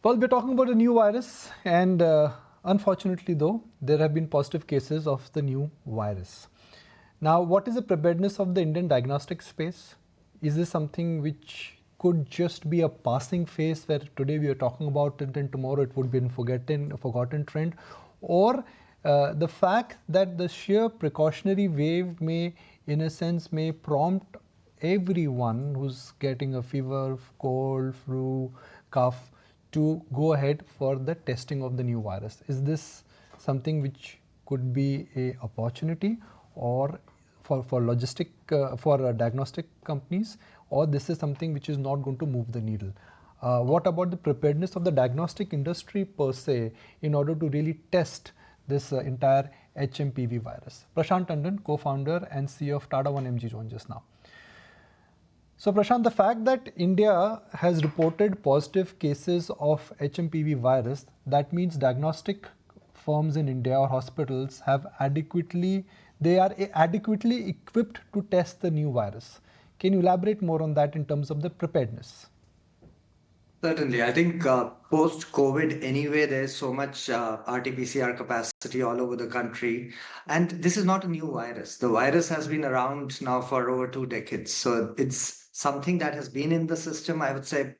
Well, we're talking about a new virus, and unfortunately, though, there have been positive cases of the new virus. Now, what is the preparedness of the Indian diagnostic space? Is this something which could just be a passing phase where today we are talking about it and tomorrow it would be a forgotten trend? Or the fact that the sheer precautionary wave may, in a sense, may prompt everyone who's getting a fever, cold, flu, cough, to go ahead for the testing of the new virus. Is this something which could be a opportunity or for diagnostic companies, or this is something which is not going to move the needle? What about the preparedness of the diagnostic industry per se in order to really test this entire HMPV virus? Prashant Tandon, co-founder and CEO of Tata 1mg, joins us now. So Prashant, the fact that India has reported positive cases of HMPV virus, that means diagnostic firms in India or hospitals have adequately equipped to test the new virus. Can you elaborate more on that in terms of the preparedness? Certainly. I think post-COVID, anyway, there's so much RT-PCR capacity all over the country. And this is not a new virus. The virus has been around now for over 2 decades. So it's something that has been in the system. I would say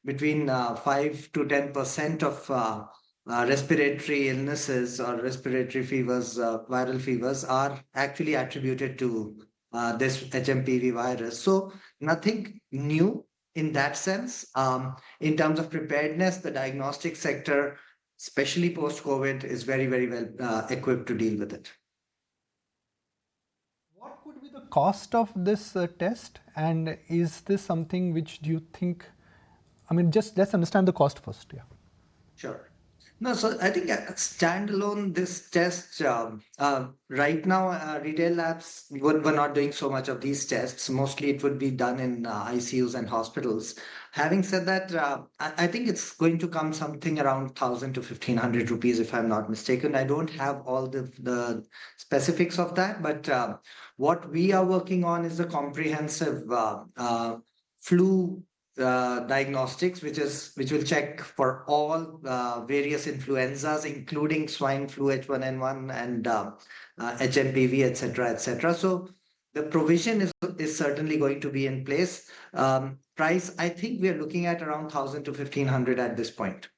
between 5 to 10% of respiratory illnesses or respiratory fevers, viral fevers, are actually attributed to this HMPV virus. So nothing new in that sense. In terms of preparedness, the diagnostic sector, especially post-COVID, is very, very well equipped to deal with it. What could be the cost of this test, and is this something which do you think, I mean, just let's understand the cost first. Yeah. Sure. No, so I think standalone, this test, right now, retail labs were not doing so much of these tests. Mostly it would be done in ICUs and hospitals. Having said that, I think it's going to come something around 1,000 to 1,500 rupees, if I'm not mistaken. I don't have all the specifics of that, but what we are working on is a comprehensive flu diagnostics, which will check for all various influenzas, including swine flu, H1N1, and HMPV, etc., etc. So the provision is certainly going to be in place. Price, I think we are looking at around 1,000 to 1,500 at this point.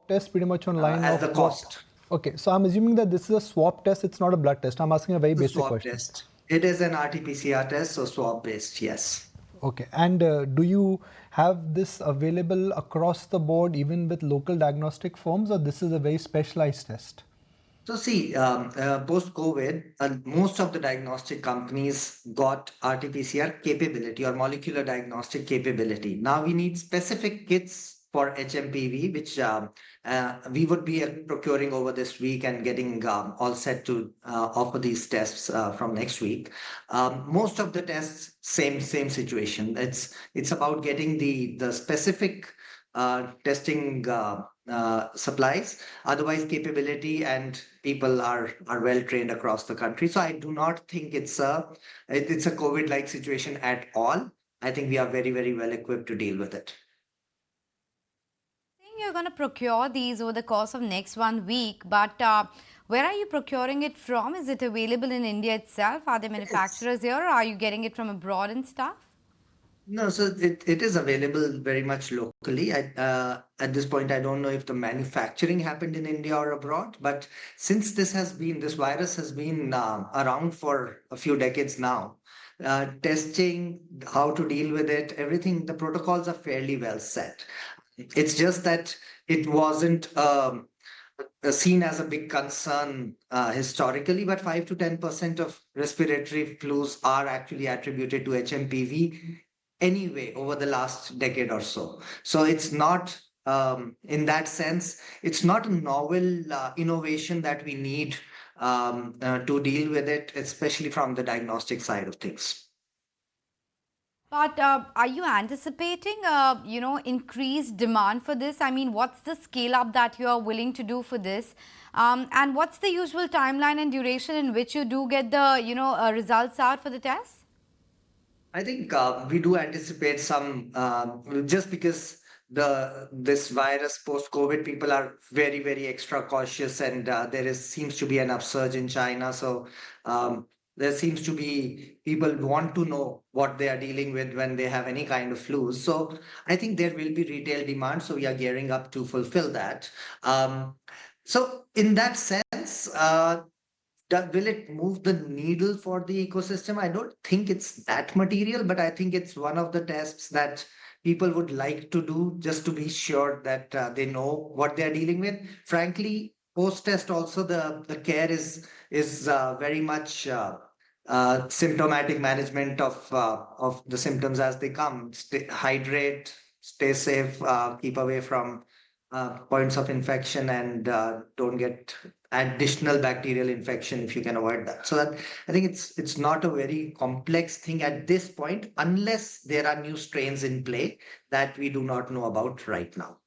Test pretty much online as the cost. Okay, so I'm assuming that this is a swab test. It's not a blood test. I'm asking a very basic question. Test. It is an RT-PCR test, so swab based, yes. Okay, and do you have this available across the board, even with local diagnostic firms, or this is a very specialized test? So see, post-COVID, most of the diagnostic companies got RT-PCR capability or molecular diagnostic capability. Now we need specific kits for HMPV, which we would be procuring over this week and getting all set to offer these tests from next week. Most of the tests, same situation. It's about getting the specific testing supplies. Otherwise, capability and people are well trained across the country. So I do not think it's a COVID-like situation at all. I think we are very, very well equipped to deal with it. You're going to procure these over the course of next 1 week, but where are you procuring it from? Is it available in India itself? Are there manufacturers here, or are you getting it from abroad and stuff? No, so it is available very much locally. At this point, I don't know if the manufacturing happened in India or abroad, but since this virus has been around for a few decades now, testing, how to deal with it, everything, the protocols are fairly well set. It's just that it wasn't seen as a big concern historically, but 5 to 10% of respiratory flus are actually attributed to HMPV anyway over the last decade or so. So it's not, in that sense, it's not a novel innovation that we need to deal with it, especially from the diagnostic side of things. But are you anticipating, increased demand for this? I mean, what's the scale up that you are willing to do for this? And what's the usual timeline and duration in which you do get the, results out for the test? I think we do anticipate some, just because this virus post-COVID, people are very, very extra cautious, and seems to be an upsurge in China. So there seems to be people want to know what they are dealing with when they have any kind of flu. So I think there will be retail demand. So we are gearing up to fulfill that. So in that sense, will it move the needle for the ecosystem? I don't think it's that material, but I think it's one of the tests that people would like to do just to be sure that they know what they're dealing with. Frankly, post-test also the care is very much symptomatic management of the symptoms as they come. Hydrate, stay safe, keep away from points of infection, and don't get additional bacterial infection if you can avoid that. So that I think it's not a very complex thing at this point, unless there are new strains in play that we do not know about right now.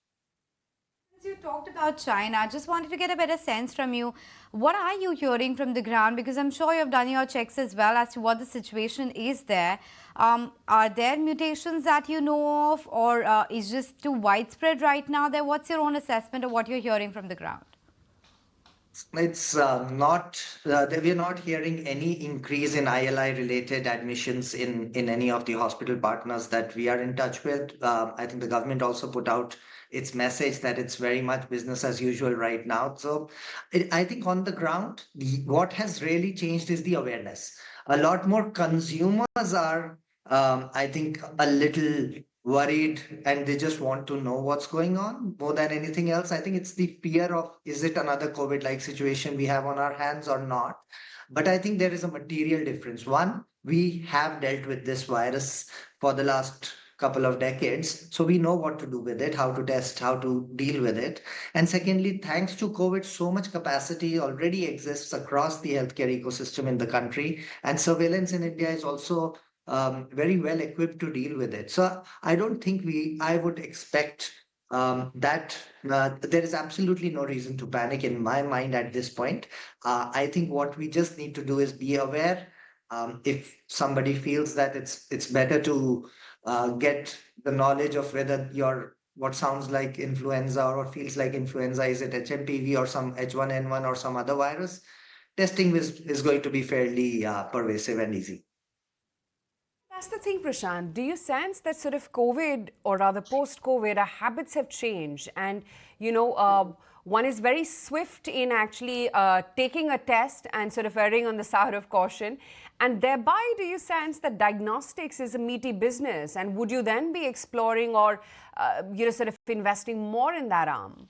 Since you talked about China, I just wanted to get a better sense from you. What are you hearing from the ground? Because I'm sure you've done your checks as well as to what the situation is there. Are there mutations that you know of, or is just too widespread right now there? What's your own assessment of what you're hearing from the ground? It's not, we're not hearing any increase in ILI related admissions in any of the hospital partners that we are in touch with. I think the government also put out its message that it's very much business as usual right now. So I think on the ground, what has really changed is the awareness. A lot more consumers are, I think, a little worried, and they just want to know what's going on more than anything else. I think it's the fear of, is it another COVID like situation we have on our hands or not? But I think there is a material difference. One, we have dealt with this virus for the last couple of decades, so we know what to do with it, how to test, how to deal with it. And secondly, thanks to COVID, so much capacity already exists across the healthcare ecosystem in the country, and surveillance in India is also very well equipped to deal with it. So I don't think I would expect that there is absolutely no reason to panic in my mind at this point. I think what we just need to do is be aware. If somebody feels that it's better to get the knowledge of whether your what sounds like influenza or feels like influenza, is it HMPV or some H1N1 or some other virus, testing is going to be fairly pervasive and easy. That's the thing, Prashant. Do you sense that sort of COVID, or rather post-COVID, our habits have changed? And, one is very swift in actually taking a test and sort of erring on the side of caution. And thereby, do you sense that diagnostics is a meaty business? And would you then be exploring or, sort of investing more in that arm?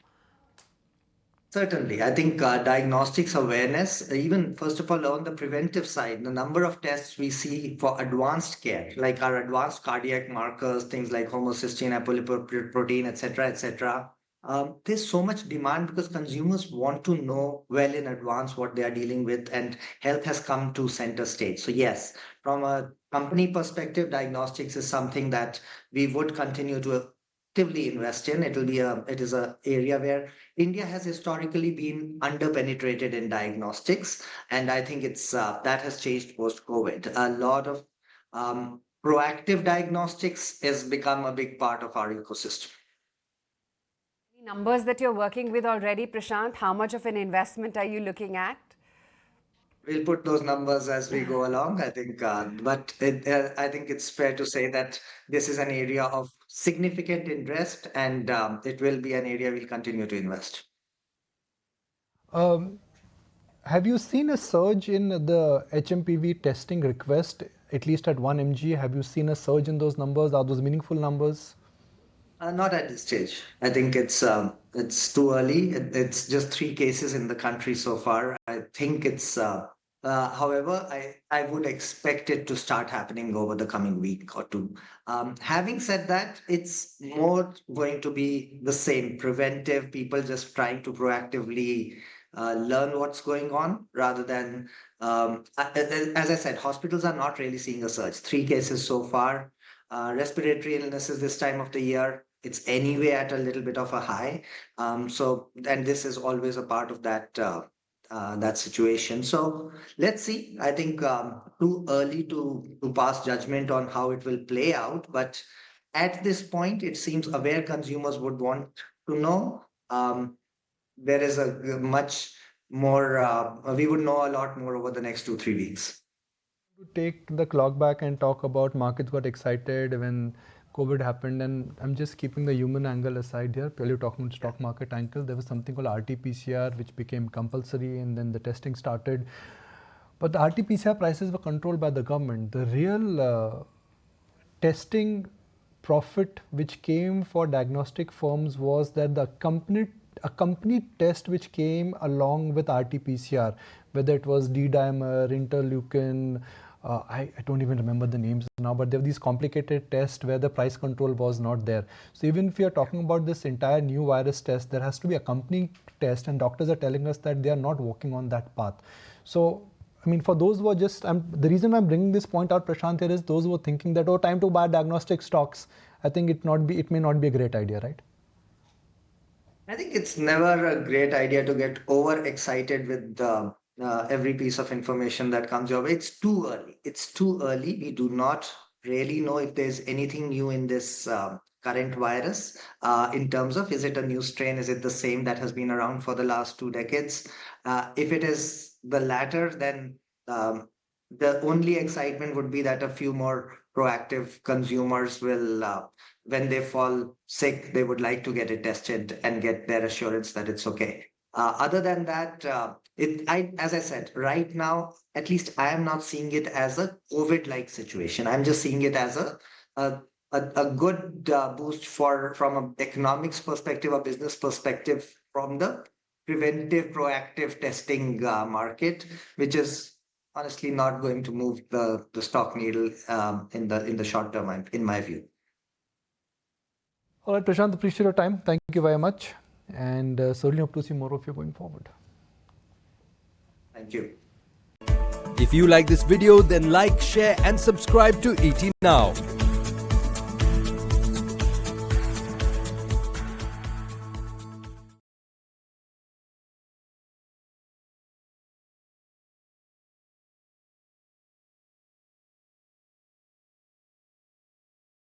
Certainly. I think diagnostics awareness, even first of all, on the preventive side, the number of tests we see for advanced care, like our advanced cardiac markers, things like homocysteine, apolipoprotein, etc., there's so much demand because consumers want to know well in advance what they are dealing with, and health has come to center stage. So yes, from a company perspective, diagnostics is something that we would continue to actively invest in. It is a area where India has historically been under-penetrated in diagnostics, and I think it's that has changed post-COVID. A lot of proactive diagnostics has become a big part of our ecosystem. Any numbers that you're working with already, Prashant? How much of an investment are you looking at? We'll put those numbers as we go along, I think, I think it's fair to say that this is an area of significant interest, and it will be an area we'll continue to invest. Have you seen a surge in the HMPV testing request, at least at 1 mg? Have you seen a surge in those numbers? Are those meaningful numbers? Not at this stage. I think it's too early. It's just 3 cases in the country so far. I think it's however, I would expect it to start happening over the coming week or two. Having said that, it's more going to be the same preventive, people just trying to proactively learn what's going on rather than, as I said, hospitals are not really seeing a surge. 3 cases so far. Respiratory illnesses this time of the year, it's anyway at a little bit of a high. And this is always a part of that situation. So let's see. I think too early to pass judgment on how it will play out, but at this point, it seems aware consumers would want to know. There is a much more, we would know a lot more over the next 2-3 weeks. To take the clock back and talk about markets got excited when COVID happened, and I'm just keeping the human angle aside here, purely talking stock market angle. There was something called RT-PCR, which became compulsory, and then the testing started. But the RT-PCR prices were controlled by the government. The real testing profit which came for diagnostic firms was that a complete test which came along with RT-PCR, whether it was D-dimer, interleukin, I don't even remember the names now, but there were these complicated tests where the price control was not there. So even if we are talking about this entire new virus test, there has to be a complete test, and doctors are telling us that they are not working on that path. So, I mean, for those who are just, the reason I'm bringing this point out, Prashant, here is those who are thinking that, oh, time to buy diagnostic stocks. I think it may not be a great idea, right? I think it's never a great idea to get overexcited with every piece of information that comes your way. It's too early. It's too early. We do not really know if there's anything new in this current virus in terms of, is it a new strain? Is it the same that has been around for the last 2 decades? If it is the latter, then the only excitement would be that a few more proactive consumers will, when they fall sick, they would like to get it tested and get their assurance that it's okay. Other than that, as I said, right now, at least I am not seeing it as a COVID-like situation. I'm just seeing it as a good boost from an economics perspective, a business perspective, from the preventive, proactive testing market, which is honestly not going to move the stock needle in the short term, in my view. All right, Prashant, appreciate your time. Thank you very much. And certainly hope to see more of you going forward. Thank you. If you like this video, then like, share and subscribe to ET Now.